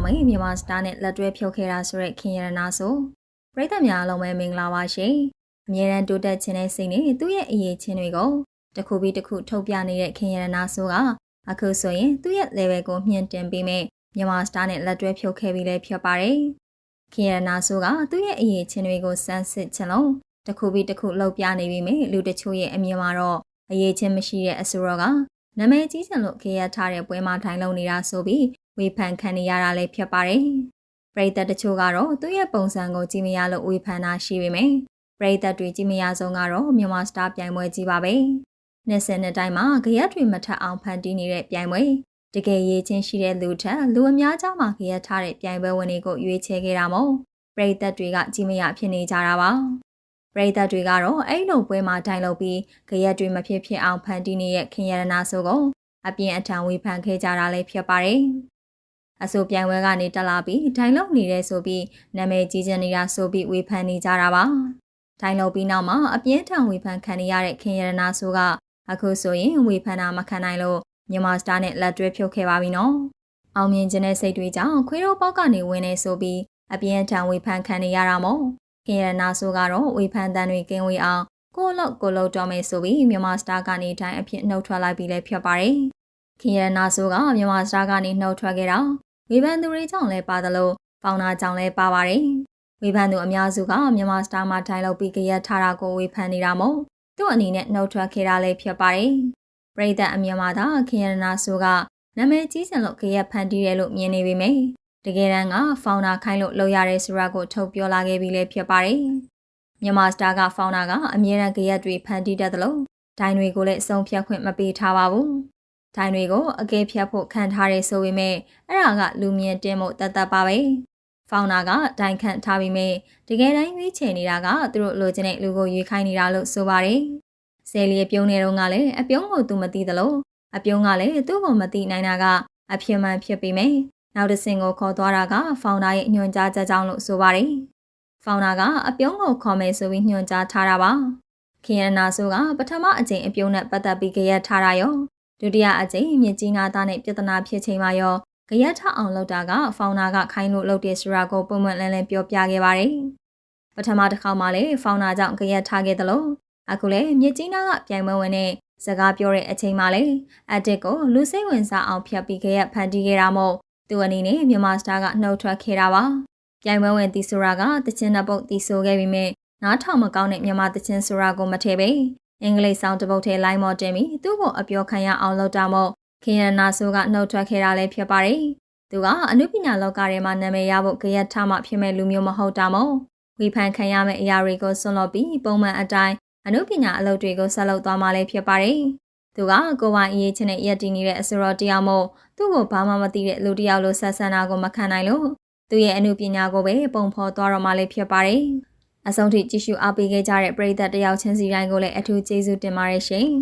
ဝင်မြန်မာစတားနဲ့လက်တွဲဖြုတ်ခဲ့တာဆိုတဲ့ခင်ရနာဆိုပရိသတ်များလုံးပဲမင်္ဂလာပါရှင်အမြဲတမ်းတိုးတက်ခြင်းတဲ့စိတ်နဲ့သူ့ရဲ့အရေးချင်းတွေကိုတစ်ခုပြီးတစ်ခုထုတ်ပြနေတဲ့ခင်ရနာဆိုကအခုဆိုရင်သူ့ရဲ့ level ကိုမြင့်တင်ပြီးမြမြန်မာစတားနဲ့လက်တွဲဖြုတ်ခဲ့ပြီးလည်းဖြစ်ပါတယ်ခင်ရနာဆိုကသူ့ရဲ့အရေးချင်းတွေကိုစမ်းစစ်ခြင်းလုံးတစ်ခုပြီးတစ်ခုလှုပ်ပြနေပြီးမြလူတချို့ရဲ့အမြင်မှာတော့အရေးချင်းမရှိတဲ့အဆိုတော့ကနာမည်ကြီးချင်လို့ခေရထားတဲ့ပွဲမှာထိုင်လုံနေတာဆိုပြီးဝေဖန်ခံနေရတာလည်းဖြစ်ပါတယ်။ပရိသတ်တချို့ကတော့သူ့ရဲ့ပုံစံကိုကြည့်မရလို့ဝေဖန်တာရှိပေမယ့်ပရိသတ်တွေကြည့်မရဆုံးကတော့မြန်မာစတားပြိုင်ပွဲကြီးပါပဲ။နှစ်စဉ်နှစ်တိုင်းမှာခရက်တွေမထက်အောင်ဖန်တီးနေတဲ့ပြိုင်ပွဲတကယ်ရေးချင်းရှိတဲ့လူထက်လူအများကြားမှာခရက်ထားတဲ့ပြိုင်ပွဲဝင်တွေကိုရွေးချယ်ခဲ့တာမို့ပရိသတ်တွေကကြည့်မရဖြစ်နေကြတာပါ။ပရိသတ်တွေကတော့အဲ့လိုပွဲမှာတိုင်လုပ်ပြီးခရက်တွေမဖြစ်ဖြစ်အောင်ဖန်တီးနေတဲ့ခင်ရနာဆိုကိုအပြင်းအထန်ဝေဖန်ခဲ့ကြတာလည်းဖြစ်ပါတယ်။အဆိုပြိုင်ပွဲကနေတက်လာပြီးတိုင်လုပ်နေတဲ့ဆိုပြီးနာမည်ကြီးချင်နေတာဆိုပြီးဝေဖန်နေကြတာပါ။တိုင်လုပ်ပြီးနောက်မှာအပြင်းထန်ဝေဖန်ခံရတဲ့ခင်ရနာဆိုကအခုဆိုရင်ဝေဖန်တာမခံနိုင်လို့မြန်မာစတားနဲ့လက်တွဲဖြုတ်ခဲ့ပါပြီနော်။အောင်မြင်ခြင်းတဲ့စိတ်တွေကြောင့်ခွေးတို့ပေါက်ကနေဝင်နေဆိုပြီးအပြင်းထန်ဝေဖန်ခံနေရတာမို့ခင်ရနာဆိုကတော့ဝေဖန်တန်တွေကင်းဝေးအောင်ကိုလောက်တော်မယ်ဆိုပြီးမြန်မာစတားကနေတိုင်းအဖြစ်နှုတ်ထွက်လိုက်ပြီးလည်းဖြစ်ပါတယ်။ခင်ရနာဆိုကမြန်မာစတားကနေနှုတ်ထွက်ခဲ့တာဝေဖန်သူတွေကြောင့်လည်းပါသလိုပေါင်နာကြောင့်လည်းပါပါတယ်။ဝေဖန်သူအများစုကမြန်မာစတားမှာထိုင်လို့ပြီးကြရထားတာကိုဝေဖန်နေတာမို့သူ့အနေနဲ့နှုတ်ထွက်ခဲ့တာလည်းဖြစ်ပါတယ်။ပရိသတ်အမြင်မှာသာခင်ရနာဆိုကနာမည်ကြီးချင်လို့ကြရဖန်တီးတယ်လို့မြင်နေပေမယ့်တကယ်တမ်းကဖောင်နာခိုင်းလို့လုပ်ရတဲ့ဆိုတာကိုထုတ်ပြောလာခဲ့ပြီးလည်းဖြစ်ပါတယ်။မြန်မာစတားကဖောင်နာကအမြဲတမ်းကြရက်တွေဖန်တီးတတ်သလိုဒိုင်တွေကိုလည်းအဆုံးဖြတ်ခွင့်မပေးထားပါဘူး။ဒိုင်တွေကိုအကဲဖြတ်ဖို့ခံထားရဲဆိုပေမဲ့အဲ့ဒါကလူမြင်တင်းမှုတတ်ပါပဲ။ဖောင်နာကဒိုင်ခန့်ထားပြီးမြဲတကယ်တိုင်းရွေးချယ်နေတာကသူတို့လိုချင်တဲ့လူကိုရွေးခိုင်းနေတာလို့ဆိုပါတယ်။ဆယ်လီပြုံးနေတော့ကလည်းအပြုံးကိုသူမသိသလိုအပြုံးကလည်းသူ့ကိုမသိနိုင်တာကအဖြစ်မှန်ဖြစ်ပေမဲ့နောက်တစ်ဆင့်ကိုခေါ်သွားတာကဖောင်နာရဲ့ညွှန်ကြားချက်ကြောင့်လို့ဆိုပါတယ်။ဖောင်နာကအပြုံးကိုခေါ်မယ်ဆိုပြီးညွှန်ကြားထားတာပါ။ခင်ရနာဆိုကပထမအကြိမ်အပြုံးနဲ့ပတ်သက်ပြီးကြရက်ထားတာရောဒုတိယအကြိမ်မြစ်ကြီးနားသားနဲ့ပြဿနာဖြစ်ချိန်မှာရောကြရက်ထအောင်လုပ်တာကဖောင်နာကခိုင်းလို့လုပ်တဲ့ဆိုတာကိုပုံမှန်လင်းပြောပြခဲ့ပါတယ်။ပထမတစ်ခေါက်မှာလည်းဖောင်နာကြောင့်ကြရက်ထားခဲ့သလိုအခုလည်းမြစ်ကြီးနားကပြိုင်ပွဲဝင်တဲ့စကားပြောတဲ့အချိန်မှာလည်းအတစ်ကိုလူစိတ်ဝင်စားအောင်ဖျက်ပြီးကြရက်ဖန်တီးခဲ့တာမို့သူအနေနဲ့မြန်မာစတားကနှုတ်ထွက်ခဲ့တာပါ။ပြိုင်ပွဲဝင်တီဆိုတာကတချင်းတစ်ပုတ်တီဆိုခဲ့ပြီးမြဲနားထောင်မကောင်းတဲ့မြန်မာတချင်းဆိုတာကိုမထည့်ပဲအင်္ဂလိပ်ဆောင်တစ်ပုတ်ထဲလိုင်းမော်တင်ပြီးသူ့ကိုအပြောခံရအောင်လုပ်တာမို့ခင်ရနာဆိုကနှုတ်ထွက်ခဲ့တာလည်းဖြစ်ပါတယ်။သူကအနုပညာလောကထဲမှာနာမည်ရဖို့ကြရက်ထားမှဖြစ်မဲ့လူမျိုးမဟုတ်တာမို့ဝေဖန်ခံရမယ့်အရာတွေကိုဆွန့်လွတ်ပြီးပုံမှန်အတိုင်းအနုပညာအလုပ်တွေကိုဆက်လုပ်သွားမှလည်းဖြစ်ပါတယ်။သူကကိုပိုင်အရေးချင်းနဲ့ရက်တည်နေတဲ့အဆိုတော်တရားမို့သူ့ကိုဘာမှမသိတဲ့လူတစ်ယောက်လိုဆက်ဆံတာကိုမခံနိုင်လို့သူရဲ့အနုပညာကိုပဲပုံဖော်သွားတော့မှလည်းဖြစ်ပါတယ်။အဆုံးထိကြည့်ရှုအားပေးခဲ့ကြတဲ့ပရိသတ်တယောက်ချင်းစီတိုင်းကိုလည်းအထူးကျေးဇူးတင်ပါတယ်ရှင်။